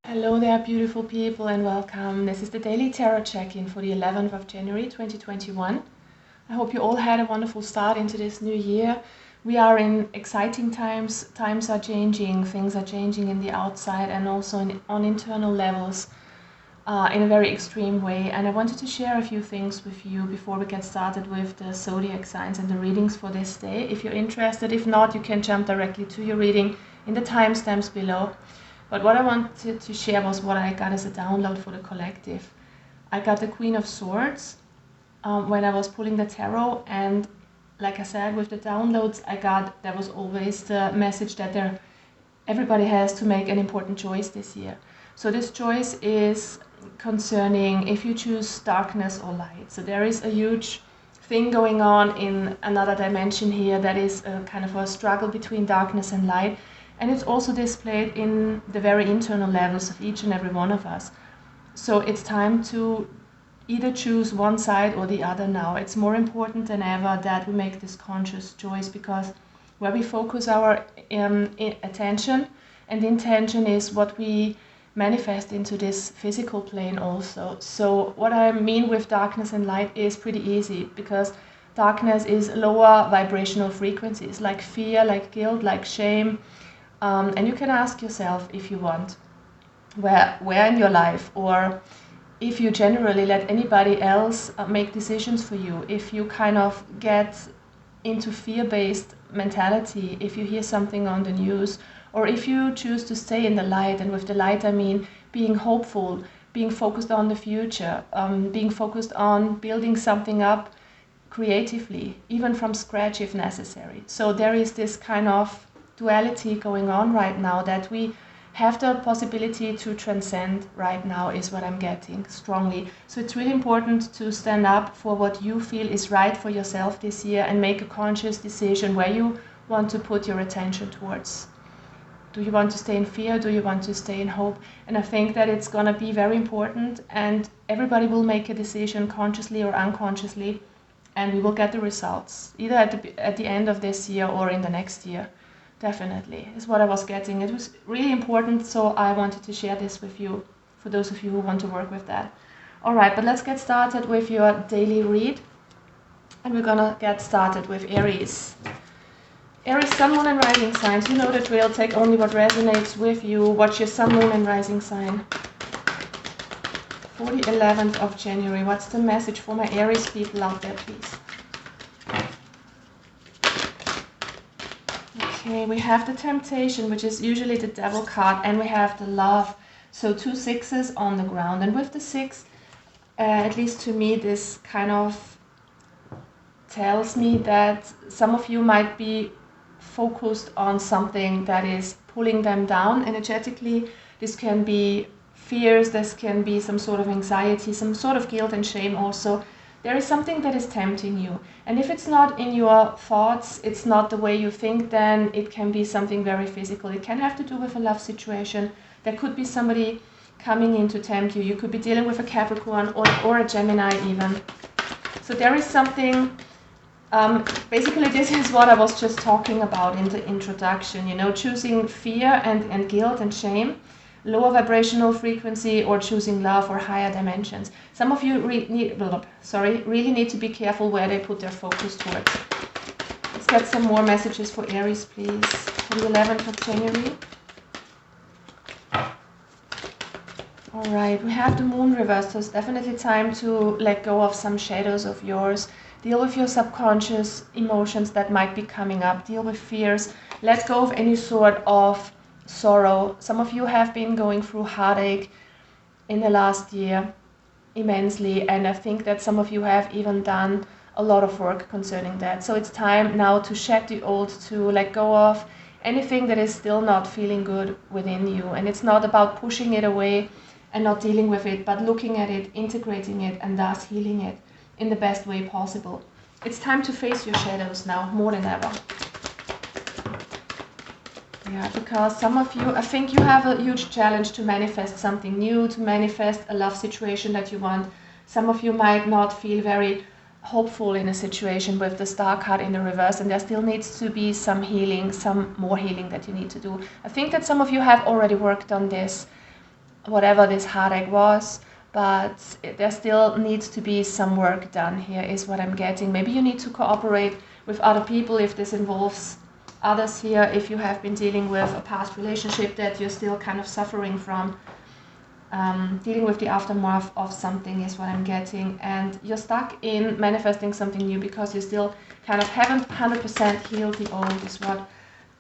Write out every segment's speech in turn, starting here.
Hello there, beautiful people, and welcome. This is the daily tarot check-in for the 11th of January 2021. I hope you all had a wonderful start into this new year. We are in exciting times. Times are changing, things are changing in the outside and also on internal levels in a very extreme way. And I wanted to share a few things with you before we get started with the zodiac signs and the readings for this day. If you're interested, if not, you can jump directly to your reading in the timestamps below. But what I wanted to share was what I got as a download for the collective. I got the Queen of Swords when I was pulling the tarot, and like I said, with the downloads I got, there was always the message that everybody has to make an important choice this year. So this choice is concerning if you choose darkness or light. So there is a huge thing going on in another dimension here that is a kind of a struggle between darkness and light. And it's also displayed in the very internal levels of each and every one of us. So it's time to either choose one side or the other now. It's more important than ever that we make this conscious choice, because where we focus our attention and intention is what we manifest into this physical plane also. So what I mean with darkness and light is pretty easy, because darkness is lower vibrational frequencies like fear, like guilt, like shame. And you can ask yourself, if you want, where in your life, or if you generally let anybody else make decisions for you, if you kind of get into fear-based mentality, if you hear something on the news, or if you choose to stay in the light. And with the light I mean being hopeful, being focused on the future, being focused on building something up creatively, even from scratch if necessary. So there is this kind of duality going on right now that we have the possibility to transcend right now, is what I'm getting strongly. So it's really important to stand up for what you feel is right for yourself this year and make a conscious decision where you want to put your attention towards. Do you want to stay in fear? Do you want to stay in hope? And I think that it's going to be very important, and everybody will make a decision consciously or unconsciously, and we will get the results either at the end of this year or in the next year. Definitely, is what I was getting. It was really important, so I wanted to share this with you, for those of you who want to work with that. All right, but let's get started with your daily read. And we're gonna get started with Aries. Aries, sun, moon, and rising signs. You know the drill. Take only what resonates with you. What's your sun, moon, and rising sign for the 11th of January? What's the message for my Aries people out there, please? Okay, we have the Temptation, which is usually the Devil card, and we have the Love. So 2 sixes on the ground. And with the 6, at least to me, this kind of tells me that some of you might be focused on something that is pulling them down energetically. This can be fears, this can be some sort of anxiety, some sort of guilt and shame also. There is something that is tempting you. And if it's not in your thoughts, it's not the way you think, then it can be something very physical. It can have to do with a love situation. There could be somebody coming in to tempt you. You could be dealing with a Capricorn or a Gemini even. So there is something, basically this is what I was just talking about in the introduction, you know, choosing fear and guilt and shame, lower vibrational frequency, or choosing love or higher dimensions. Some of you really need to be careful where they put their focus towards. Let's get some more messages for Aries, please, for the 11th of January. All right, we have the moon reversed, so it's definitely time to let go of some shadows of yours. Deal with your subconscious emotions that might be coming up. Deal with fears. Let go of any sort of sorrow. Some of you have been going through heartache in the last year immensely, and I think that some of you have even done a lot of work concerning that. So it's time now to shed the old, to let go of anything that is still not feeling good within you. And it's not about pushing it away and not dealing with it, but looking at it, integrating it, and thus healing it in the best way possible. It's time to face your shadows now, more than ever. Yeah, because some of you, I think you have a huge challenge to manifest something new, to manifest a love situation that you want. Some of you might not feel very hopeful in a situation with the Star card in the reverse, and there still needs to be some healing, some more healing that you need to do. I think that some of you have already worked on this, whatever this heartache was, but there still needs to be some work done here, is what I'm getting. Maybe you need to cooperate with other people if this involves others here, if you have been dealing with a past relationship that you're still kind of suffering from. Dealing with the aftermath of something is what I'm getting, and you're stuck in manifesting something new because you still kind of haven't 100% healed the old, is what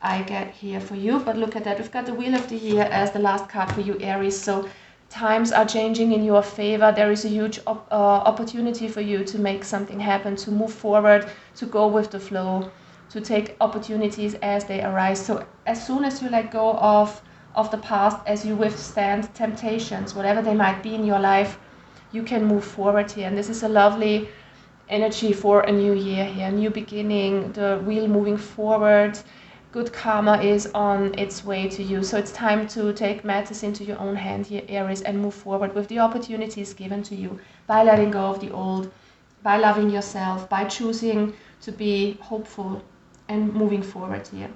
I get here for you. But look at that, we've got the Wheel of the Year as the last card for you, Aries. So times are changing in your favor. There is a huge opportunity for you to make something happen, to move forward, to go with the flow, to take opportunities as they arise. So as soon as you let go of the past, as you withstand temptations, whatever they might be in your life, you can move forward here. And this is a lovely energy for a new year here, new beginning, the wheel moving forward. Good karma is on its way to you. So it's time to take matters into your own hand here, Aries, and move forward with the opportunities given to you by letting go of the old, by loving yourself, by choosing to be hopeful and moving forward here.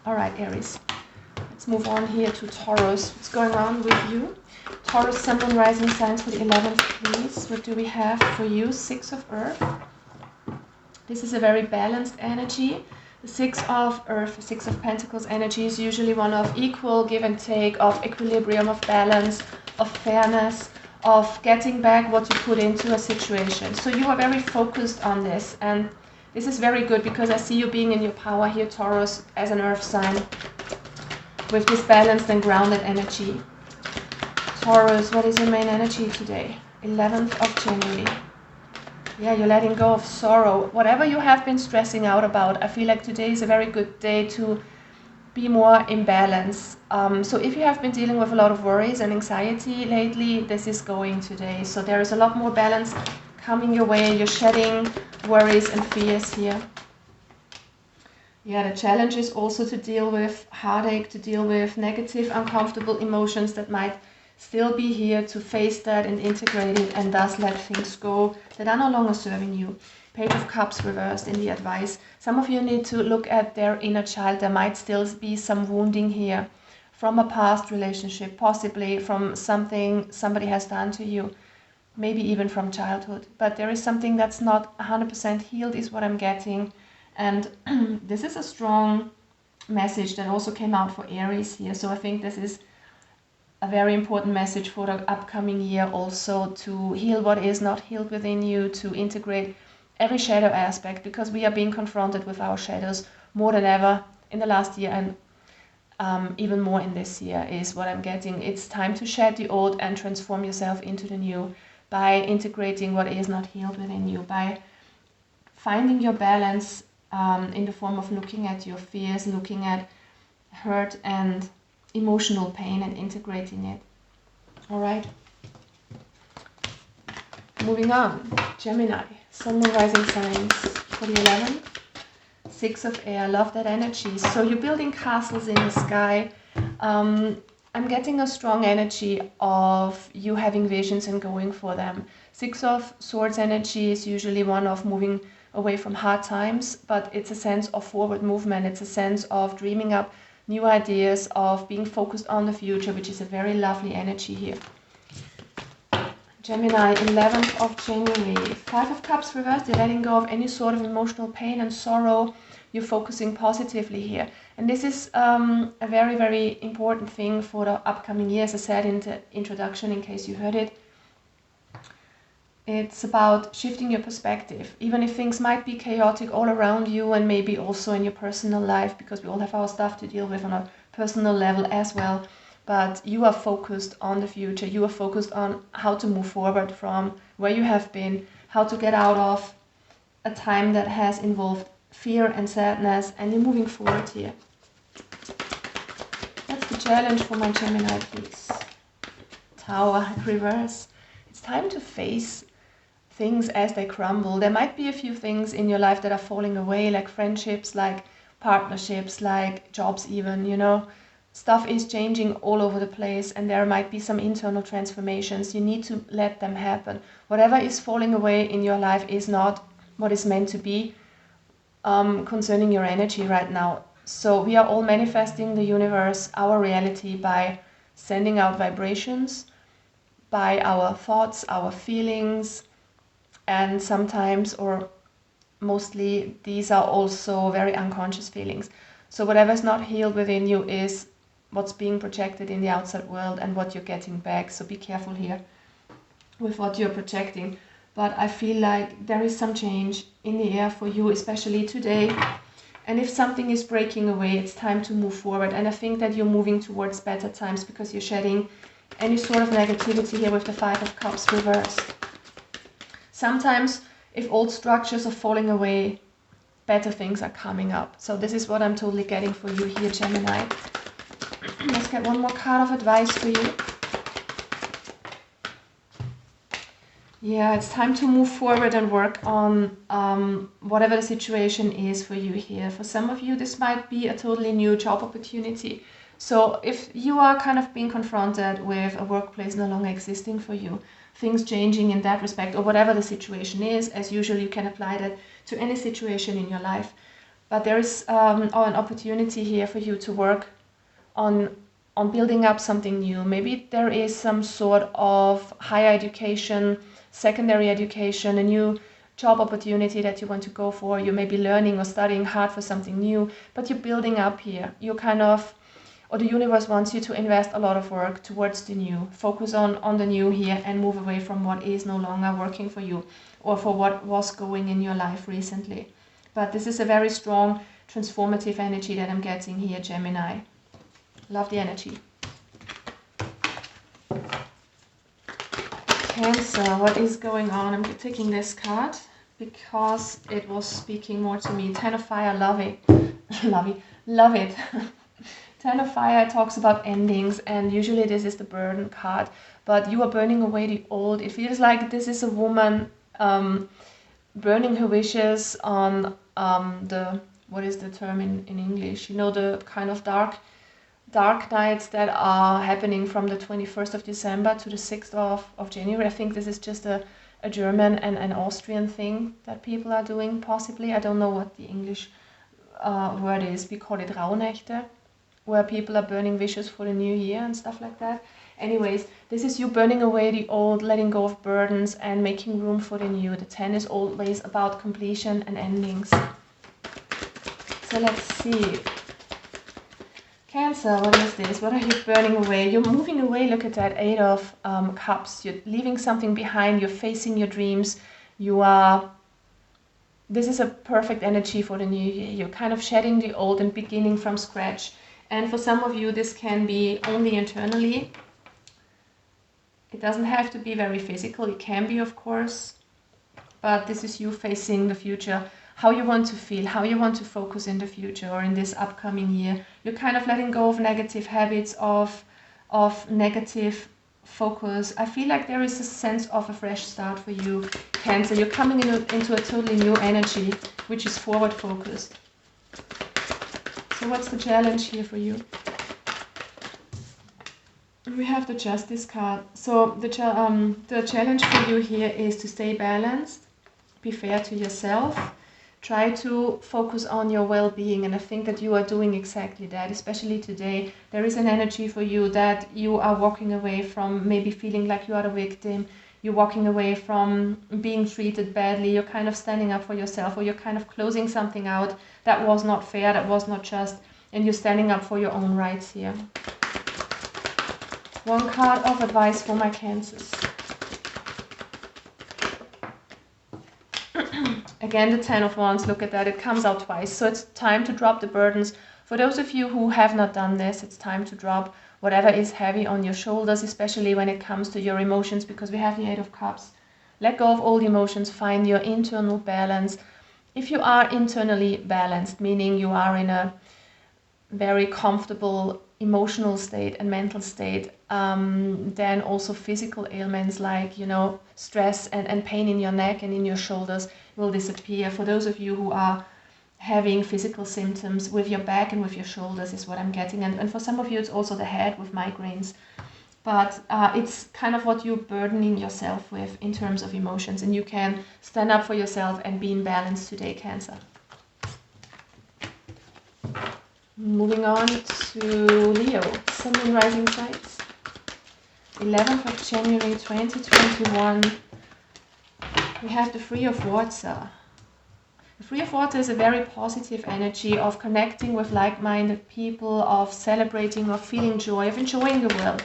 All right, Aries. Let's move on here to Taurus. What's going on with you? Taurus, Sun, Moon, Rising signs for the 11th, please. What do we have for you? Six of Earth. This is a very balanced energy. The Six of Earth, Six of Pentacles energy is usually one of equal give and take, of equilibrium, of balance, of fairness, of getting back what you put into a situation. So you are very focused on this, and this is very good because I see you being in your power here, Taurus, as an Earth sign, with this balanced and grounded energy. Taurus, what is your main energy today? 11th of January. Yeah, you're letting go of sorrow. Whatever you have been stressing out about, I feel like today is a very good day to be more in balance. So if you have been dealing with a lot of worries and anxiety lately, this is going today. So there is a lot more balance coming your way. You're shedding worries and fears here. Yeah, the challenge is also to deal with heartache, to deal with negative, uncomfortable emotions that might still be here, to face that and integrate it, and thus let things go that are no longer serving you. Page of Cups reversed in the advice. Some of you need to look at their inner child. There might still be some wounding here from a past relationship, possibly from something somebody has done to you, maybe even from childhood. But there is something that's not 100% healed, is what I'm getting. And this is a strong message that also came out for Aries here. So I think this is a very important message for the upcoming year also, to heal what is not healed within you, to integrate every shadow aspect, because we are being confronted with our shadows more than ever in the last year, and even more in this year, is what I'm getting. It's time to shed the old and transform yourself into the new by integrating what is not healed within you, by finding your balance in the form of looking at your fears, looking at hurt and emotional pain and integrating it. All right. Moving on. Gemini, Sun, Moon, Rising signs for the 11th. Six of Air. Love that energy. So you're building castles in the sky. I'm getting a strong energy of you having visions and going for them. Six of Swords energy is usually one of moving away from hard times, but it's a sense of forward movement. It's a sense of dreaming up new ideas, of being focused on the future, which is a very lovely energy here. Gemini, 11th of January. Five of Cups reversed. You're letting go of any sort of emotional pain and sorrow. You're focusing positively here. And this is a very, very important thing for the upcoming year, as I said in the introduction, in case you heard it. It's about shifting your perspective, even if things might be chaotic all around you, and maybe also in your personal life, because we all have our stuff to deal with on a personal level as well. But you are focused on the future. You are focused on how to move forward from where you have been, how to get out of a time that has involved fear and sadness, and you're moving forward here. That's the challenge for my Gemini, please. Tower, reverse. It's time to face things as they crumble. There might be a few things in your life that are falling away, like friendships, like partnerships, like jobs even, you know. Stuff is changing all over the place, and there might be some internal transformations. You need to let them happen. Whatever is falling away in your life is not what is meant to be concerning your energy right now. So we are all manifesting the universe, our reality, by sending out vibrations by our thoughts, our feelings, and sometimes, or mostly, these are also very unconscious feelings. So whatever is not healed within you is what's being projected in the outside world and what you're getting back. So be careful here with what you're projecting. But I feel like there is some change in the air for you, especially today. And if something is breaking away, it's time to move forward. And I think that you're moving towards better times because you're shedding any sort of negativity here with the Five of Cups reversed. Sometimes, if old structures are falling away, better things are coming up. So this is what I'm totally getting for you here, Gemini. Let's get one more card of advice for you. Yeah, it's time to move forward and work on whatever the situation is for you here. For some of you, this might be a totally new job opportunity. So if you are kind of being confronted with a workplace no longer existing for you, things changing in that respect, or whatever the situation is, as usual, you can apply that to any situation in your life. But there is an opportunity here for you to work on building up something new. Maybe there is some sort of higher education, secondary education, a new job opportunity that you want to go for. You may be learning or studying hard for something new, but you're building up here. You're kind of, or the universe wants you to invest a lot of work towards the new. Focus on the new here and move away from what is no longer working for you or for what was going in your life recently. But this is a very strong transformative energy that I'm getting here, Gemini. Love the energy. Cancer, what is going on? I'm taking this card because it was speaking more to me. Ten of Fire, love it. love it. Ten of Fire talks about endings, and usually this is the burden card, but you are burning away the old. It feels like this is a woman burning her wishes on the, what is the term in English? You know, the kind of dark nights that are happening from the 21st of December to the 6th of January. I think this is just a German and an Austrian thing that people are doing, possibly. I don't know what the English word is. We call it Rauhnächte, where people are burning wishes for the new year and stuff like that. Anyways, this is you burning away the old, letting go of burdens and making room for the new. The 10 is always about completion and endings. So let's see. Cancer, what is this? What are you burning away? You're moving away. Look at that, 8 of Cups. You're leaving something behind. You're facing your dreams. This is a perfect energy for the new year. You're kind of shedding the old and beginning from scratch. And for some of you, this can be only internally. It doesn't have to be very physical. It can be, of course. But this is you facing the future, how you want to feel, how you want to focus in the future or in this upcoming year. You're kind of letting go of negative habits, of negative focus. I feel like there is a sense of a fresh start for you, Cancer. You're coming into a totally new energy, which is forward focused. So what's the challenge here for you? We have the Justice card. So the challenge for you here is to stay balanced, be fair to yourself, try to focus on your well-being, and I think that you are doing exactly that. Especially today, there is an energy for you that you are walking away from maybe feeling like you are a victim. You're walking away from being treated badly. You're kind of standing up for yourself, or you're kind of closing something out that was not fair, that was not just, and you're standing up for your own rights here. One card of advice for my Cancers. Again, the 10 of Wands, look at that, it comes out twice. So it's time to drop the burdens. For those of you who have not done this, it's time to drop whatever is heavy on your shoulders, especially when it comes to your emotions, because we have the 8 of Cups. Let go of all the emotions, find your internal balance. If you are internally balanced, meaning you are in a very comfortable emotional state and mental state, then also physical ailments like, you know, stress and pain in your neck and in your shoulders will disappear. For those of you who are having physical symptoms with your back and with your shoulders is what I'm getting, and for some of you it's also the head with migraines, but it's kind of what you're burdening yourself with in terms of emotions, and you can stand up for yourself and be in balance today, Cancer. Moving on to Leo, Sun and Rising Signs. 11th of January 2021, we have the Three of Water. The Three of Water is a very positive energy of connecting with like-minded people, of celebrating, of feeling joy, of enjoying the world.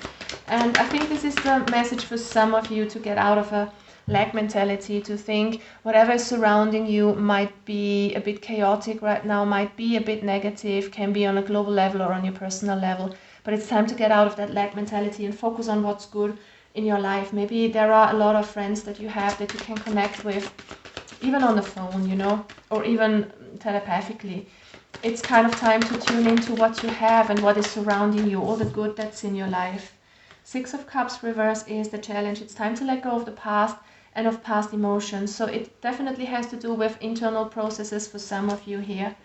And I think this is the message for some of you, to get out of a lack mentality, to think whatever is surrounding you might be a bit chaotic right now, might be a bit negative, can be on a global level or on your personal level. But it's time to get out of that lack mentality and focus on what's good in your life. Maybe there are a lot of friends that you have that you can connect with, even on the phone, you know, or even telepathically. It's kind of time to tune into what you have and what is surrounding you, all the good that's in your life. Six of Cups reverse is the challenge. It's time to let go of the past and of past emotions. So it definitely has to do with internal processes for some of you here.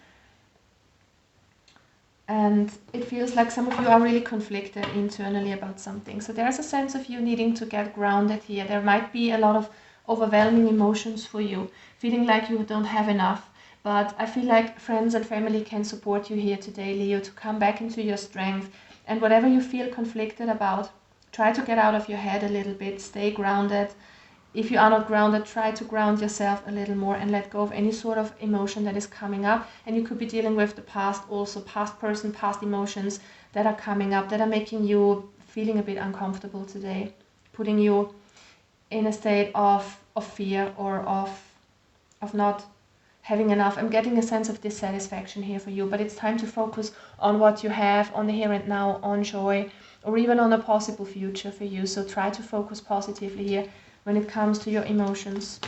And it feels like some of you are really conflicted internally about something. So there's a sense of you needing to get grounded here. There might be a lot of overwhelming emotions for you, feeling like you don't have enough. But I feel like friends and family can support you here today, Leo, to come back into your strength. And whatever you feel conflicted about, try to get out of your head a little bit, stay grounded. If you are not grounded, try to ground yourself a little more and let go of any sort of emotion that is coming up. And you could be dealing with the past also, past person, past emotions that are coming up, that are making you feeling a bit uncomfortable today, putting you in a state of fear or of not having enough. I'm getting a sense of dissatisfaction here for you, but it's time to focus on what you have, on the here and now, on joy, or even on a possible future for you. So try to focus positively here when it comes to your emotions.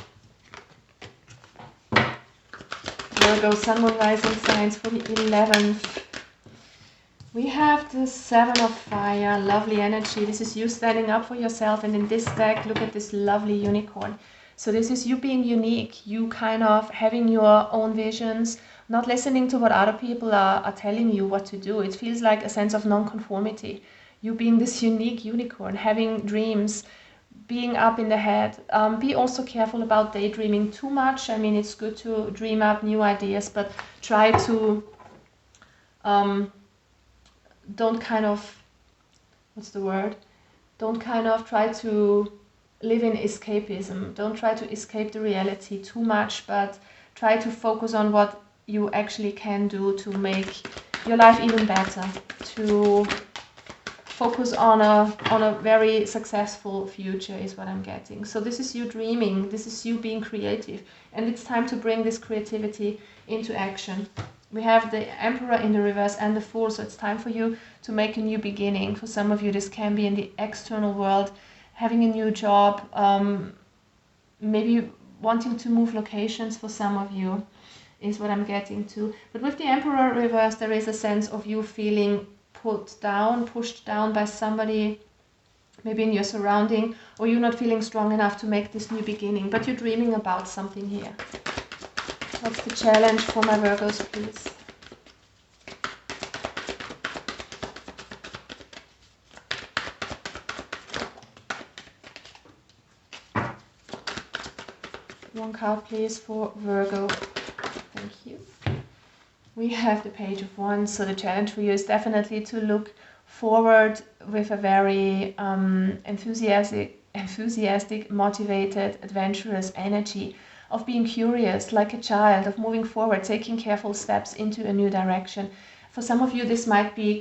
Virgo, Sun, Moon, Rising signs for the 11th. We have the Seven of Fire, lovely energy. This is you standing up for yourself, and in this deck, look at this lovely unicorn. So this is you being unique, you kind of having your own visions, not listening to what other people are telling you what to do. It feels like a sense of non-conformity. You being this unique unicorn, having dreams, being up in the head. Be also careful about daydreaming too much. I mean, it's good to dream up new ideas, but try to don't kind of, don't kind of try to live in escapism. Don't try to escape the reality too much, but try to focus on what you actually can do to make your life even better, to focus on a very successful future is what I'm getting. So this is you dreaming, this is you being creative, and it's time to bring this creativity into action. We have the Emperor in the reverse and the Fool, so it's time for you to make a new beginning. For some of you, this can be in the external world, having a new job, maybe wanting to move locations for some of you is what I'm getting to. But with the Emperor reverse, there is a sense of you feeling put down, pushed down by somebody, maybe in your surrounding, or you're not feeling strong enough to make this new beginning, but you're dreaming about something here. What's the challenge for my Virgos, please? One card, please, for Virgo. Thank you. We have the Page of Wands, so the challenge for you is definitely to look forward with a very enthusiastic, motivated, adventurous energy of being curious like a child, of moving forward, taking careful steps into a new direction. For some of you, this might be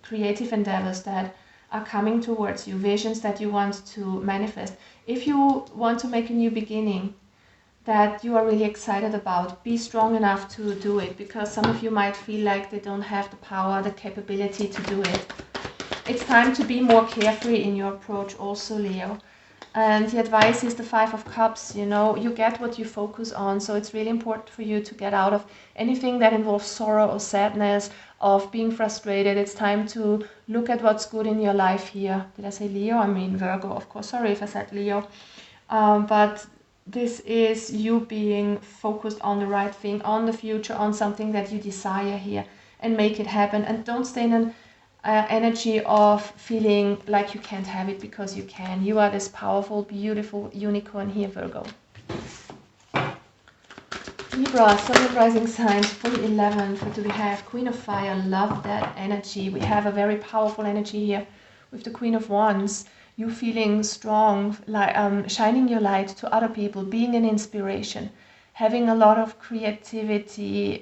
creative endeavors that are coming towards you, visions that you want to manifest. If you want to make a new beginning that you are really excited about, be strong enough to do it, because some of you might feel like they don't have the power, the capability to do it. It's time to be more carefree in your approach also, Leo. And the advice is the Five of Cups, you know, you get what you focus on. So it's really important for you to get out of anything that involves sorrow or sadness, of being frustrated. It's time to look at what's good in your life here. Did I say Leo? I mean Virgo, of course. Sorry if I said Leo. But this is you being focused on the right thing, on the future, on something that you desire here, and make it happen. And don't stay in an energy of feeling like you can't have it, because you can. You are this powerful, beautiful unicorn here, Virgo. Libra, Sun, Rising signs for the 11th. What do we have? Queen of Fire, love that energy. We have a very powerful energy here with the Queen of Wands. you feeling strong, like shining your light to other people, being an inspiration, having a lot of creativity,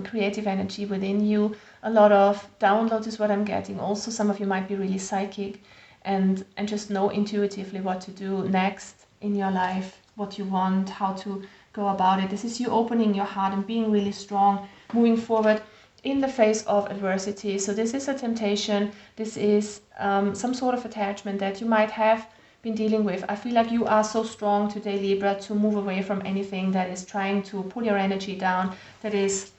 creative energy within you, a lot of downloads is what I'm getting. Also, some of you might be really psychic and just know intuitively what to do next in your life, what you want, how to go about it. This is you opening your heart and being really strong, moving forward in the face of adversity. So this is a temptation. This is some sort of attachment that you might have been dealing with. I feel like you are so strong today, Libra, to move away from anything that is trying to pull your energy down, that is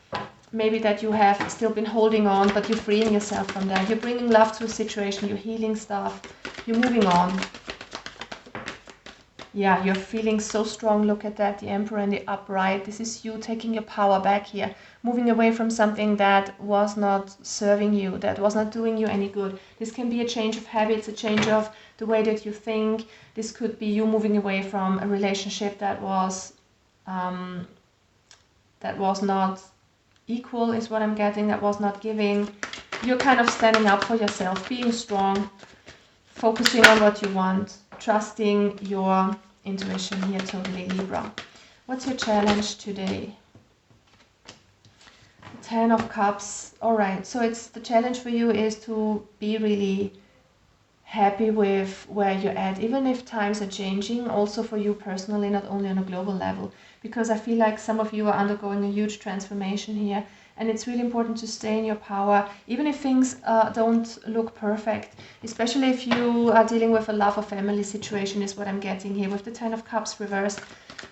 maybe that you have still been holding on, but you're freeing yourself from that. You're bringing love to a situation, you're healing stuff, you're moving on. Yeah, you're feeling so strong. Look at that, the Emperor and the Upright. This is you taking your power back here, moving away from something that was not serving you, that was not doing you any good. This can be a change of habits, a change of the way that you think. This could be you moving away from a relationship that was not equal, is what I'm getting, that was not giving. You're kind of standing up for yourself, being strong, focusing on what you want, trusting your intuition here, totally, Libra. What's your challenge today? 10 of Cups. All right, so it's the challenge for you is to be really happy with where you're at, even if times are changing, also for you personally, not only on a global level, because I feel like some of you are undergoing a huge transformation here, and it's really important to stay in your power, even if things don't look perfect, especially if you are dealing with a love or family situation, is what I'm getting here with the 10 of Cups reversed.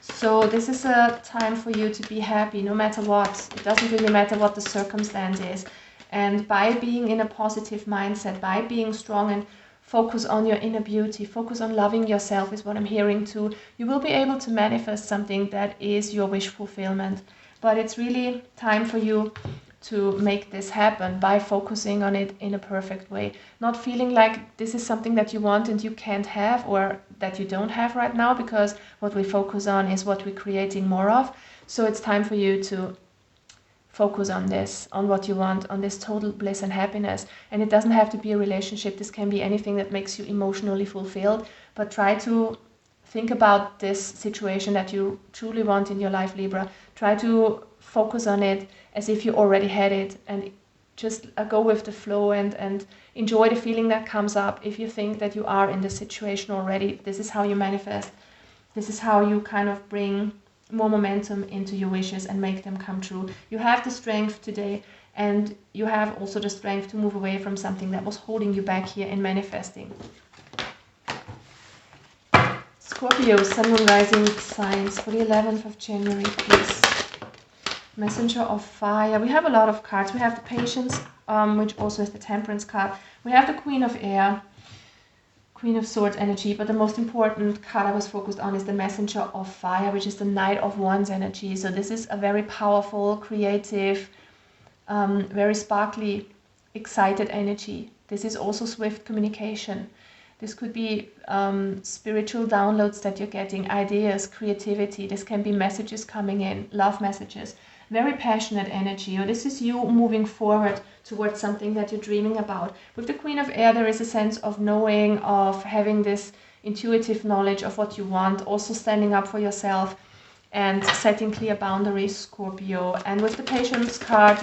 So this is a time for you to be happy, no matter what. It doesn't really matter what the circumstance is. And by being in a positive mindset, by being strong and focus on your inner beauty, focus on loving yourself is what I'm hearing too, you will be able to manifest something that is your wish fulfillment. But it's really time for you to make this happen by focusing on it in a perfect way. Not feeling like this is something that you want and you can't have, or that you don't have right now, because what we focus on is what we're creating more of. So it's time for you to focus on this, on what you want, on this total bliss and happiness. And it doesn't have to be a relationship. This can be anything that makes you emotionally fulfilled. But try to think about this situation that you truly want in your life, Libra. Try to focus on it as if you already had it, and just go with the flow and enjoy the feeling that comes up. If you think that you are in the situation already, this is how you manifest. This is how you kind of bring more momentum into your wishes and make them come true. You have the strength today, and you have also the strength to move away from something that was holding you back here in manifesting. Scorpio, Sun, Moon, Rising signs for the 11th of January, please. Messenger of Fire. We have a lot of cards. We have the Patience, which also is the Temperance card. We have the Queen of Air, Queen of Swords energy, but the most important card I was focused on is the Messenger of Fire, which is the Knight of Wands energy. So this is a very powerful, creative, very sparkly, excited energy. This is also swift communication. This could be spiritual downloads that you're getting, ideas, creativity. This can be messages coming in, love messages. Very passionate energy, or this is you moving forward towards something that you're dreaming about. With the Queen of Air, there is a sense of knowing, of having this intuitive knowledge of what you want, also standing up for yourself and setting clear boundaries, Scorpio. And with the Patience card,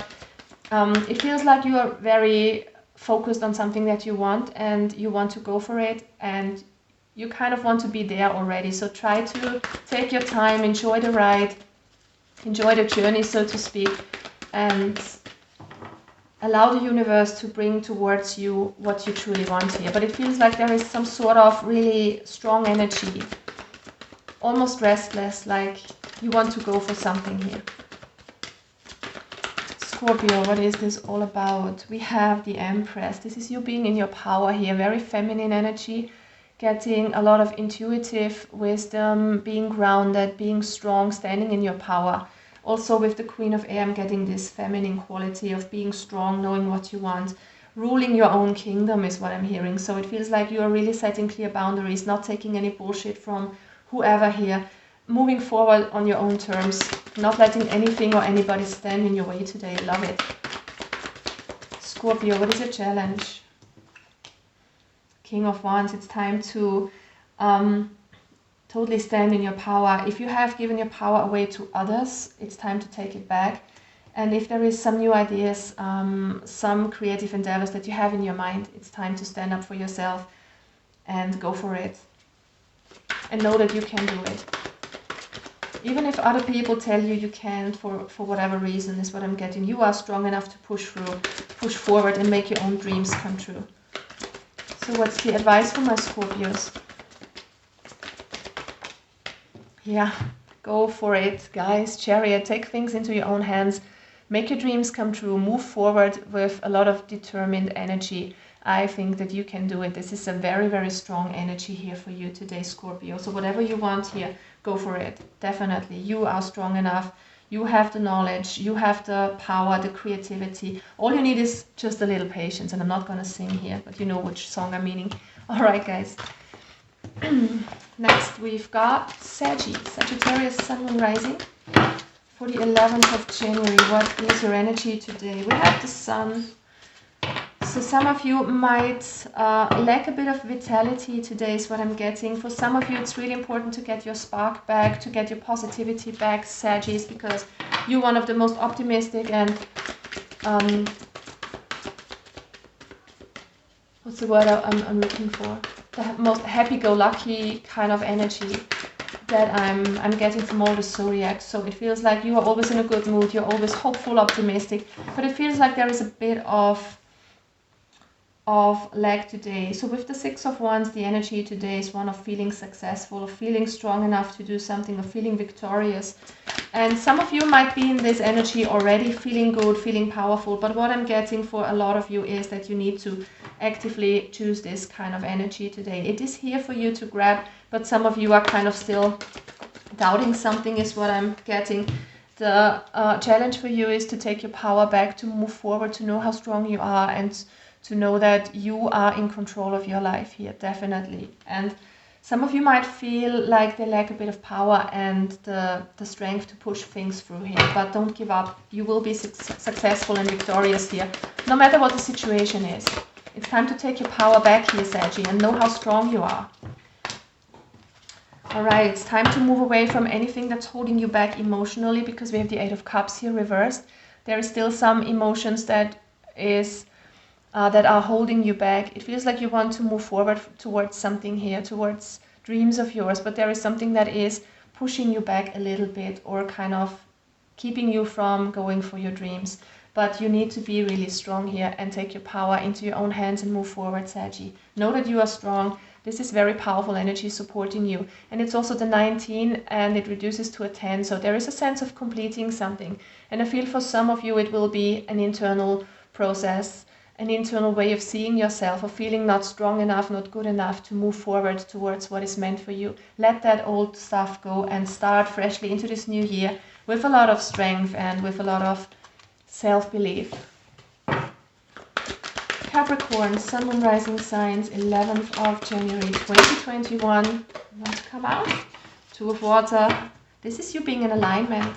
it feels like you are very focused on something that you want, and you want to go for it, and you kind of want to be there already. So try to take your time, enjoy the ride, enjoy the journey, so to speak, and allow the universe to bring towards you what you truly want here. But it feels like there is some sort of really strong energy, almost restless, like you want to go for something here. Scorpio, what is this all about? We have the Empress. This is you being in your power here, very feminine energy, getting a lot of intuitive wisdom, being grounded, being strong, standing in your power. Also with the Queen of Air, I'm getting this feminine quality of being strong, knowing what you want. Ruling your own kingdom is what I'm hearing. So it feels like you are really setting clear boundaries, not taking any bullshit from whoever here. Moving forward on your own terms, not letting anything or anybody stand in your way today. Love it. Scorpio, what is your challenge? King of Wands, it's time to totally stand in your power. If you have given your power away to others, it's time to take it back. And if there is some new ideas, some creative endeavors that you have in your mind, it's time to stand up for yourself and go for it. And know that you can do it. Even if other people tell you you can't for whatever reason, is what I'm getting. You are strong enough to push through, push forward and make your own dreams come true. So what's the advice for my Scorpios? Yeah, go for it, guys. Chariot, take things into your own hands. Make your dreams come true. Move forward with a lot of determined energy. I think that you can do it. This is a very, very strong energy here for you today, Scorpio. So whatever you want here, go for it. Definitely. You are strong enough. You have the knowledge. You have the power, the creativity. All you need is just a little patience. And I'm not going to sing here, but you know which song I'm meaning. All right, guys. Next, we've got Sagittarius, Sun, Moon, Rising. For the 11th of January, what is your energy today? We have the Sun. So some of you might lack a bit of vitality today is what I'm getting. For some of you, it's really important to get your spark back, to get your positivity back, Sagittarius, because you're one of the most optimistic and, what's the word I'm looking for? The most happy-go-lucky kind of energy that I'm getting from all the zodiacs. So it feels like you are always in a good mood, you're always hopeful, optimistic, but it feels like there is a bit of lack today. So with the Six of Wands, the energy today is one of feeling successful, of feeling strong enough to do something, of feeling victorious. And some of you might be in this energy already, feeling good, feeling powerful, but what I'm getting for a lot of you is that you need to actively choose this kind of energy today. It is here for you to grab, but some of you are kind of still doubting something is what I'm getting. The challenge for you is to take your power back, to move forward, to know how strong you are, and to know that you are in control of your life here, definitely. And some of you might feel like they lack a bit of power and the strength to push things through here, but don't give up. You will be successful and victorious here, no matter what the situation is. It's time to take your power back here, Saggy, and know how strong you are. All right, it's time to move away from anything that's holding you back emotionally, because we have the Eight of Cups here reversed. There is still some emotions that are holding you back. It feels like you want to move forward towards something here, towards dreams of yours, but there is something that is pushing you back a little bit or kind of keeping you from going for your dreams. But you need to be really strong here and take your power into your own hands and move forward, Saggy. Know that you are strong. This is very powerful energy supporting you. And it's also the 19 and it reduces to a 10. So there is a sense of completing something. And I feel for some of you it will be an internal process, an internal way of seeing yourself, of feeling not strong enough, not good enough to move forward towards what is meant for you. Let that old stuff go and start freshly into this new year with a lot of strength and with a lot of self-belief. Capricorn, Sun, Moon, Rising signs, 11th of January 2021. What come out? Two of Water. This is you being in alignment.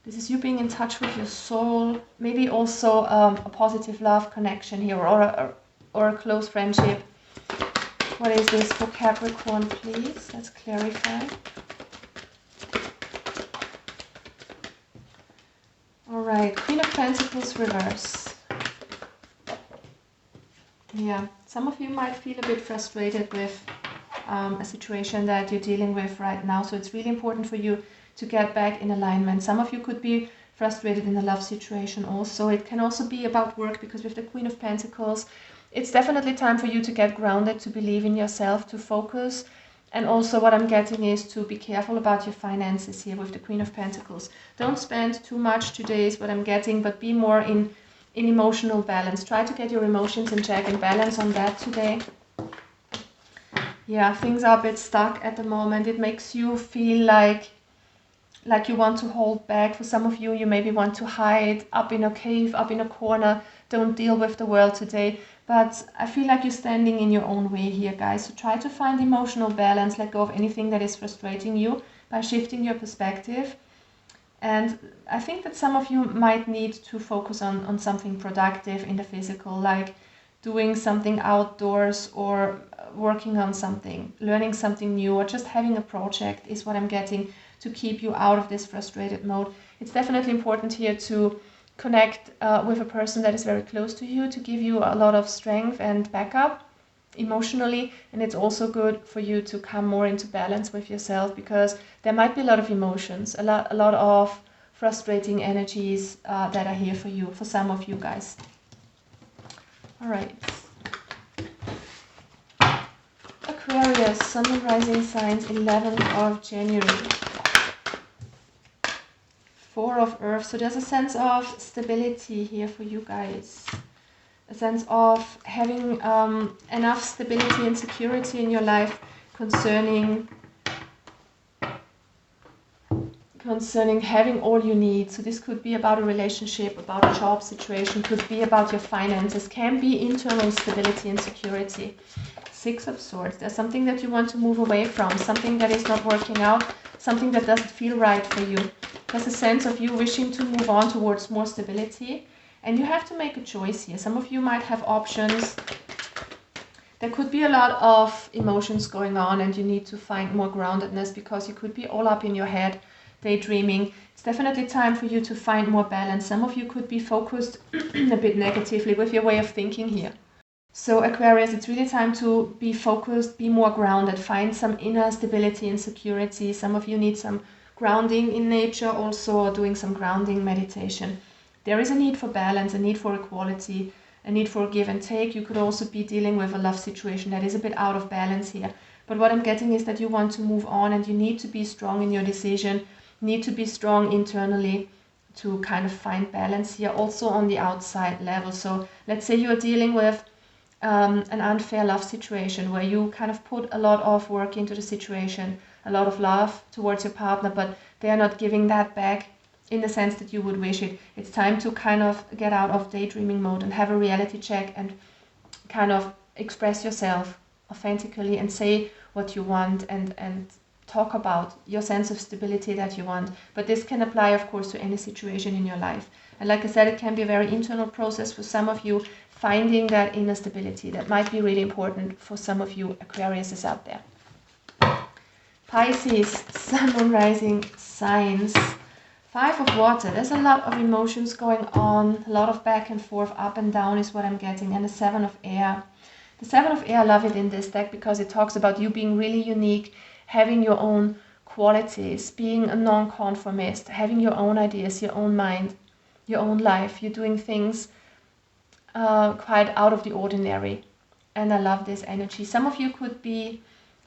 This is you being in touch with your soul. Maybe also a positive love connection here, or a close friendship. What is this for Capricorn, please? Let's clarify. All right, Queen of Pentacles reverse. Yeah, some of you might feel a bit frustrated with a situation that you're dealing with right now. So it's really important for you to get back in alignment. Some of you could be frustrated in a love situation also. It can also be about work, because with the Queen of Pentacles, it's definitely time for you to get grounded, to believe in yourself, to focus. And also what I'm getting is to be careful about your finances here with the Queen of Pentacles. Don't spend too much today is what I'm getting, but be more in emotional balance. Try to get your emotions in check and balance on that today. Yeah, things are a bit stuck at the moment. It makes you feel like you want to hold back. For some of you, you maybe want to hide up in a cave, up in a corner. Don't deal with the world today. But I feel like you're standing in your own way here, guys. So try to find emotional balance. Let go of anything that is frustrating you by shifting your perspective. And I think that some of you might need to focus on something productive in the physical, like doing something outdoors or working on something, learning something new, or just having a project is what I'm getting to keep you out of this frustrated mode. It's definitely important here to connect with a person that is very close to you, to give you a lot of strength and backup emotionally. And it's also good for you to come more into balance with yourself, because there might be a lot of emotions, a lot of frustrating energies that are here for you, for some of you guys. All right. Aquarius, Sun and Rising signs, 11th of January. 4 of Earth. So there's a sense of stability here for you guys. A sense of having enough stability and security in your life concerning having all you need. So this could be about a relationship, about a job situation, could be about your finances, can be internal stability and security. 6 of Swords. There's something that you want to move away from, something that is not working out, something that doesn't feel right for you. There's a sense of you wishing to move on towards more stability, and you have to make a choice here. Some of you might have options. There could be a lot of emotions going on, and you need to find more groundedness because you could be all up in your head, daydreaming. It's definitely time for you to find more balance. Some of you could be focused a bit negatively with your way of thinking here. So Aquarius, it's really time to be focused, be more grounded, find some inner stability and security. Some of you need some grounding in nature, also doing some grounding meditation. There is a need for balance, a need for equality, a need for give and take. You could also be dealing with a love situation that is a bit out of balance here. But what I'm getting is that you want to move on, and you need to be strong in your decision, need to be strong internally to kind of find balance here, also on the outside level. So let's say you're dealing with an unfair love situation where you kind of put a lot of work into the situation, a lot of love towards your partner, but they are not giving that back in the sense that you would wish it. It's time to kind of get out of daydreaming mode and have a reality check and kind of express yourself authentically and say what you want and talk about your sense of stability that you want. But this can apply, of course, to any situation in your life. And like I said, it can be a very internal process for some of you, finding that inner stability. That might be really important for some of you Aquariuses out there. Pisces, Sun and Rising signs. 5 of Water. There's a lot of emotions going on, a lot of back and forth, up and down is what I'm getting. And the 7 of Air. The 7 of Air, I love it in this deck because it talks about you being really unique, having your own qualities, being a non-conformist, having your own ideas, your own mind, your own life. You're doing things quite out of the ordinary, and I love this energy. Some of you could be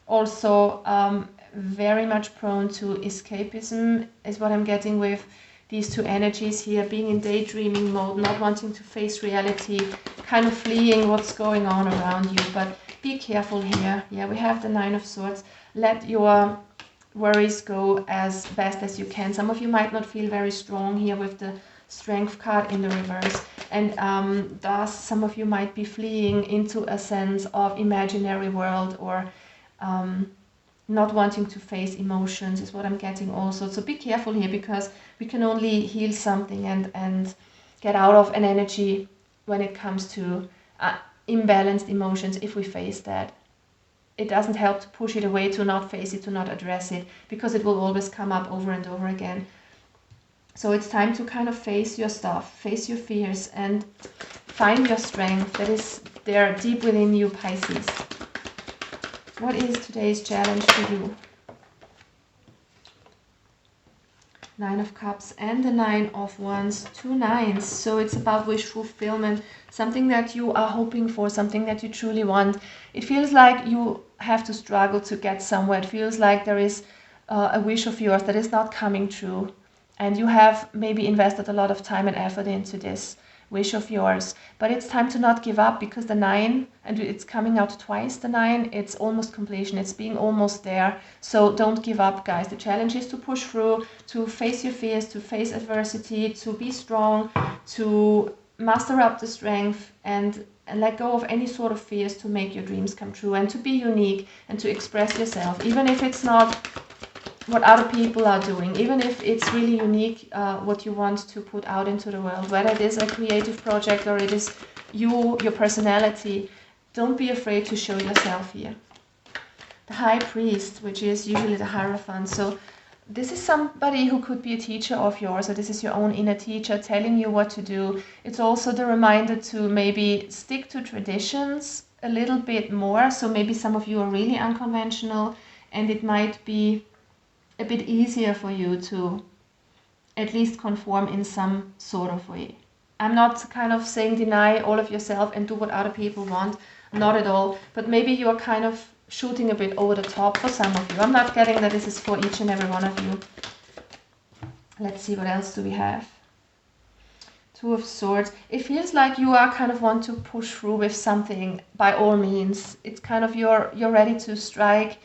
also very much prone to escapism, is what I'm getting with these two energies here, being in daydreaming mode, not wanting to face reality, kind of fleeing what's going on around you. But be careful here. Yeah, we have the 9 of Swords. Let your worries go as best as you can. Some of you might not feel very strong here with the Strength card in the reverse, and thus some of you might be fleeing into a sense of imaginary world, or not wanting to face emotions is what I'm getting also. So be careful here, because we can only heal something and get out of an energy when it comes to imbalanced emotions if we face that. It doesn't help to push it away, to not face it, to not address it, because it will always come up over and over again. So it's time to kind of face your stuff, face your fears, and find your strength that is there deep within you, Pisces. What is today's challenge for you? 9 of Cups and the 9 of Wands, 2 9s. So it's about wish fulfillment, something that you are hoping for, something that you truly want. It feels like you have to struggle to get somewhere. It feels like there is a wish of yours that is not coming true. And you have maybe invested a lot of time and effort into this wish of yours. But it's time to not give up, because the 9, and it's coming out twice, the 9, it's almost completion. It's being almost there. So don't give up, guys. The challenge is to push through, to face your fears, to face adversity, to be strong, to muster up the strength and let go of any sort of fears to make your dreams come true, and to be unique and to express yourself, even if it's not what other people are doing, even if it's really unique, what you want to put out into the world, whether it is a creative project or it is you, your personality, don't be afraid to show yourself here. The High Priest, which is usually the Hierophant. So this is somebody who could be a teacher of yours, or this is your own inner teacher telling you what to do. It's also the reminder to maybe stick to traditions a little bit more. So maybe some of you are really unconventional, and it might be a bit easier for you to at least conform in some sort of way. I'm not kind of saying deny all of yourself and do what other people want, not at all, but maybe you're kind of shooting a bit over the top for some of you. I'm not getting that this is for each and every one of you. Let's see, what else do we have? Two of Swords. It feels like you are kind of want to push through with something by all means. It's kind of you're ready to strike.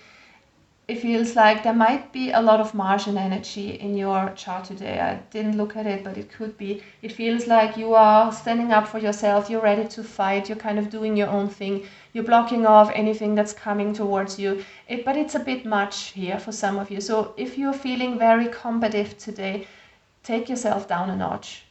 It feels like there might be a lot of Martian energy in your chart today. I didn't look at it, but it could be. It feels like you are standing up for yourself. You're ready to fight. You're kind of doing your own thing. You're blocking off anything that's coming towards you. But it's a bit much here for some of you. So if you're feeling very combative today, take yourself down a notch,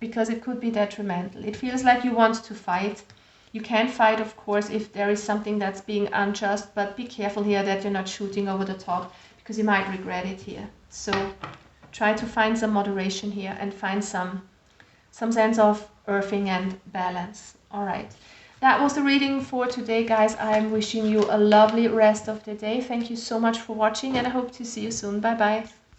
because it could be detrimental. It feels like you want to fight. You can fight, of course, if there is something that's being unjust, but be careful here that you're not shooting over the top, because you might regret it here. So try to find some moderation here and find some sense of earthing and balance. All right. That was the reading for today, guys. I'm wishing you a lovely rest of the day. Thank you so much for watching, and I hope to see you soon. Bye-bye.